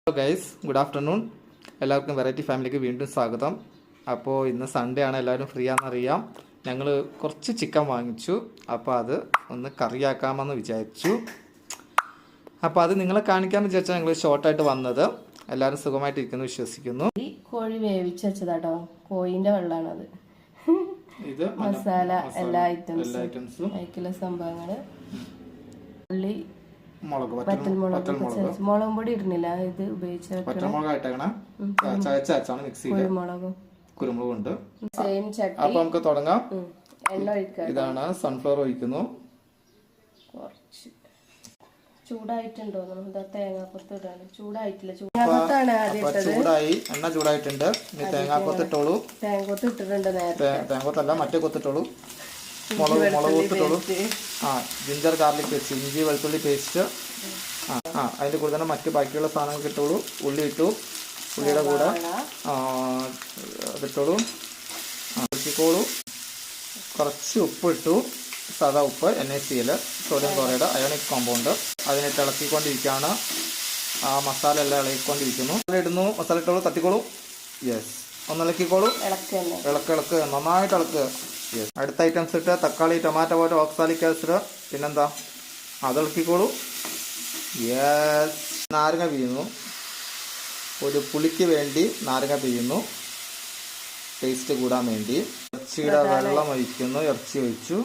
Hello guys, good afternoon. എല്ലാവർക്കും variety ഫാമിലിക്ക് വീണ്ടും സ്വാഗതം. അപ്പോൾ ഇന്ന് സൺഡേ ആണ്, എല്ലാവരും ഫ്രീ ആണെന്നറിയാം. ഞങ്ങൾ കുറച്ച് ചിക്കൻ വാങ്ങിച്ചു. അപ്പോൾ അത് ഒന്ന് കറിയാക്കാമെന്ന് വിചാരിച്ചു. അപ്പോൾ അത് നിങ്ങളെ കാണിക്കാമെന്ന് വിചാരിച്ചാൽ ഞങ്ങൾ ഷോർട്ടായിട്ട് വന്നത്. എല്ലാവരും സുഖമായിട്ടിരിക്കുന്നു വിശ്വസിക്കുന്നു. ഈ കോഴി വേവിച്ച് വെച്ചതാട്ടോ, കോഴിന്റെ വെള്ളാണത്. ഇത് മസാല എല്ലാ ഐറ്റംസും അതിലുള്ള സംഭവങ്ങള്, ഉള്ളി, മുളകും പൊടി ഇടുന്നില്ല, ഇത് ഉപയോഗിച്ച് കുരുമുളകും ഉണ്ട്. അപ്പൊ നമുക്ക് തുടങ്ങാം. എണ്ണ ഒഴിക്കുക. ഇതാണ് സൺഫ്ലവർ ഒഴിക്കുന്നു. കുറച്ച് ചൂടായിട്ടുണ്ടോ? തേങ്ങാക്കൊത്ത് ഇടാണ്. ചൂടായിട്ടില്ല, ചൂടാണ് ആദ്യം ഇട്ടത്. ചൂടായി, എണ്ണ ചൂടായിട്ടുണ്ട്. തേങ്ങാക്കൊത്ത് ഇട്ടോളൂ. തേങ്ങക്കൊത്ത് ഇട്ടിട്ടുണ്ട് നേരത്തെ. തേങ്ങക്കൊത്തല്ല, മറ്റേ കൊത്തിട്ടോളൂ. മുളക് കൊത്തിട്ടോളൂ. ജിഞ്ചർ ഗാർലിക് പേസ്റ്റ്, ഇഞ്ചി വെളുത്തുള്ളി പേസ്റ്റ്. അതിൻ്റെ കൂടെ തന്നെ മറ്റ് ബാക്കിയുള്ള സാധനങ്ങൾ ഇട്ടോളൂ. ഉള്ളി ഇട്ടു. ഉള്ളിയുടെ കൂടെ ഇതിട്ടോളൂ. ഇളക്കിക്കോളൂ. കുറച്ച് ഉപ്പ് ഇട്ടു, സാധാ ഉപ്പ്, NaCl, sodium chloride, ionic compound. അതിനിട്ട് ഇളക്കിക്കൊണ്ടിരിക്കുകയാണ്. ആ മസാല എല്ലാം ഇളക്കിക്കൊണ്ടിരിക്കുന്നു. ഇടുന്നു. മസാല ഇട്ടോളൂ, തട്ടിക്കോളൂ. യെസ്, ഒന്ന് ഇളക്കിക്കോളൂ. ഇളക്ക് നന്നായിട്ട് ഇളക്ക്. യെസ്. അടുത്ത ഐറ്റംസ് ഇട്ട് തക്കാളി, ടൊമാറ്റോ, ഓക്സാലിക് ആസിഡ്, പിന്നെന്താ, അത് ഇളക്കിക്കോളൂ. യെസ്. നാരങ്ങ പിഴിയുന്നു. ഒരു പുളിക്ക് വേണ്ടി നാരങ്ങ പിഴിയുന്നു, ടേസ്റ്റ് കൂടാൻ വേണ്ടി. ഇറച്ചിയുടെ വെള്ളം ഒഴിക്കുന്നു. ഇറച്ചി ഒഴിച്ചു.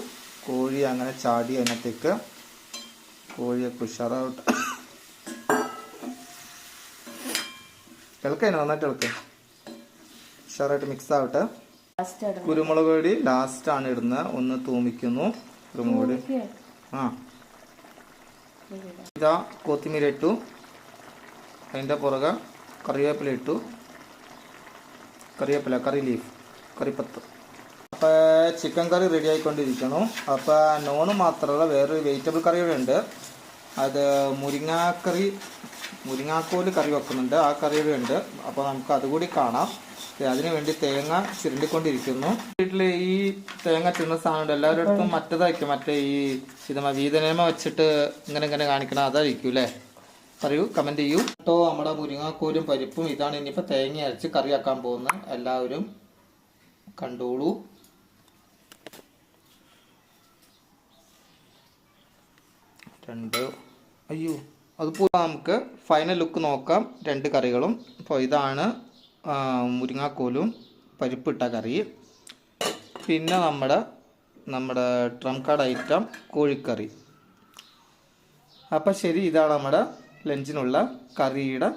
കോഴി അങ്ങനെ ചാടി അതിനകത്തേക്ക് കോഴിയൊക്കെ ഉഷാറാവട്ടെ. ഇളക്കതിന് നന്നായിട്ട് ഇളക്ക്. ഉഷാറായിട്ട് മിക്സ് ആവട്ടെ. കുരുമുളക് പൊടി ലാസ്റ്റ് ആണ് ഇടുന്നത്. ഒന്ന് തൂമിക്കുന്നു കുരുമുളക് പൊടി. ഇതാ കൊത്തിമീര ഇട്ടു. അതിൻ്റെ പുറകെ കറിവേപ്പില ഇട്ടു. കറിവേപ്പില, കറി ലീഫ്, കറിപ്പത്ത്. അപ്പോൾ ചിക്കൻ കറി റെഡി ആയിക്കൊണ്ടിരിക്കുന്നു. അപ്പോൾ നോണ് മാത്രമല്ല, വേറൊരു വെജിറ്റബിൾ കറിയുടെ ഉണ്ട്. അത് മുരിങ്ങാക്കോല് കറി വെക്കുന്നുണ്ട്. ആ കറിയുടെ ഉണ്ട്. അപ്പോൾ നമുക്ക് അതുകൂടി കാണാം. അതിനു വേണ്ടി തേങ്ങ ചിരണ്ടിക്കൊണ്ടിരിക്കുന്നു. വീട്ടിൽ ഈ തേങ്ങ ചിരുന്ന സാധനം എല്ലാവരുടെ അടുത്തും മറ്റേതായിരിക്കും, മറ്റേ ഈ വീതനേമ വെച്ചിട്ട് ഇങ്ങനെ കാണിക്കണം, അതായിരിക്കും അല്ലേ? പറയൂ, കമന്റ് ചെയ്യൂ കേട്ടോ. നമ്മുടെ മുരിങ്ങാക്കോലും പരിപ്പും ഇതാണ് ഇനിയിപ്പോൾ തേങ്ങ അരച്ച് കറിയാക്കാൻ പോകുന്നത്. എല്ലാവരും കണ്ടോളൂ. അതുപോലെ നമുക്ക് ഫൈനൽ ലുക്ക് നോക്കാം. രണ്ട് കറികളും. അപ്പോൾ ഇതാണ് മുരിങ്ങാക്കോലും പരിപ്പിട്ട കറി. പിന്നെ നമ്മുടെ ട്രംകാർഡ് ഐറ്റം കോഴിക്കറി. അപ്പം ശരി, ഇതാണ് നമ്മുടെ ലഞ്ചിനുള്ള കറിയുടെ